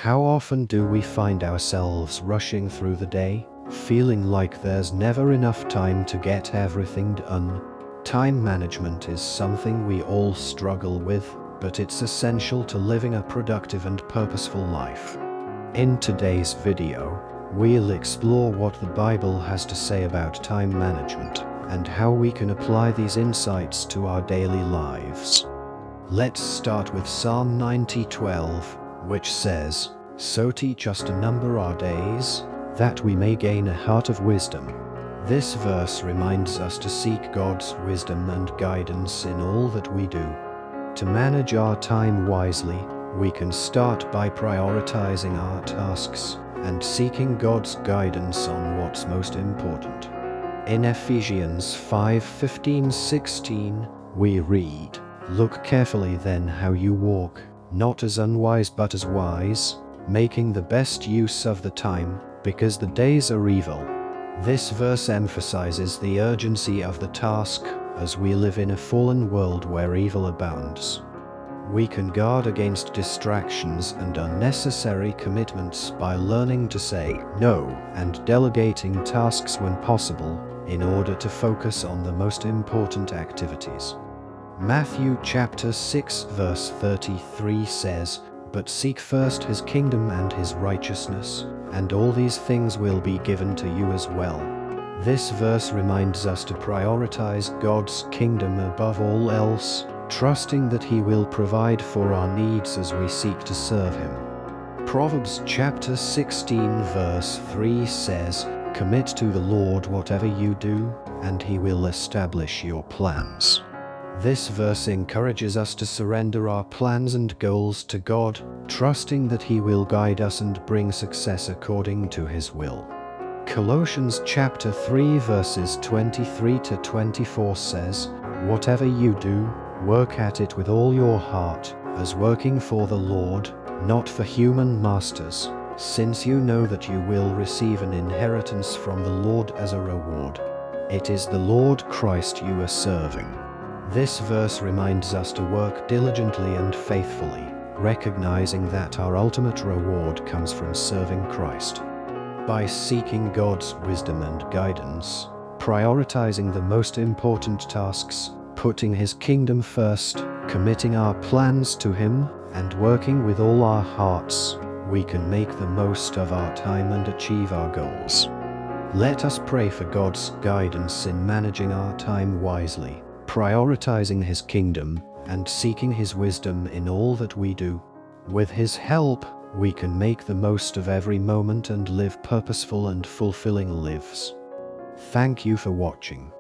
How often do we find ourselves rushing through the day, feeling like there's never enough time to get everything done? Time management is something we all struggle with, but it's essential to living a productive and purposeful life. In today's video, we'll explore what the Bible has to say about time management and how we can apply these insights to our daily lives. Let's start with Psalm 90:12, which says, "So teach us to number our days, that we may gain a heart of wisdom." This verse reminds us to seek God's wisdom and guidance in all that we do. To manage our time wisely, we can start by prioritizing our tasks and seeking God's guidance on what's most important. In Ephesians 5:15-16, we read, "Look carefully then how you walk, not as unwise but as wise, making the best use of the time, because the days are evil." This verse emphasizes the urgency of the task, as we live in a fallen world where evil abounds. We can guard against distractions and unnecessary commitments by learning to say no and delegating tasks when possible, in order to focus on the most important activities. Matthew chapter 6 verse 33 says, "But seek first his kingdom and his righteousness, and all these things will be given to you as well." This verse reminds us to prioritize God's kingdom above all else, trusting that he will provide for our needs as we seek to serve him. Proverbs chapter 16 verse 3 says, "Commit to the Lord whatever you do, and he will establish your plans." This verse encourages us to surrender our plans and goals to God, trusting that he will guide us and bring success according to his will. Colossians chapter 3 verses 23-24 says, "Whatever you do, work at it with all your heart, as working for the Lord, not for human masters, since you know that you will receive an inheritance from the Lord as a reward. It is the Lord Christ you are serving." This verse reminds us to work diligently and faithfully, recognizing that our ultimate reward comes from serving Christ. By seeking God's wisdom and guidance, prioritizing the most important tasks, putting his kingdom first, committing our plans to him, and working with all our hearts, we can make the most of our time and achieve our goals. Let us pray for God's guidance in managing our time wisely, prioritizing his kingdom, and seeking his wisdom in all that we do. With his help, we can make the most of every moment and live purposeful and fulfilling lives. Thank you for watching.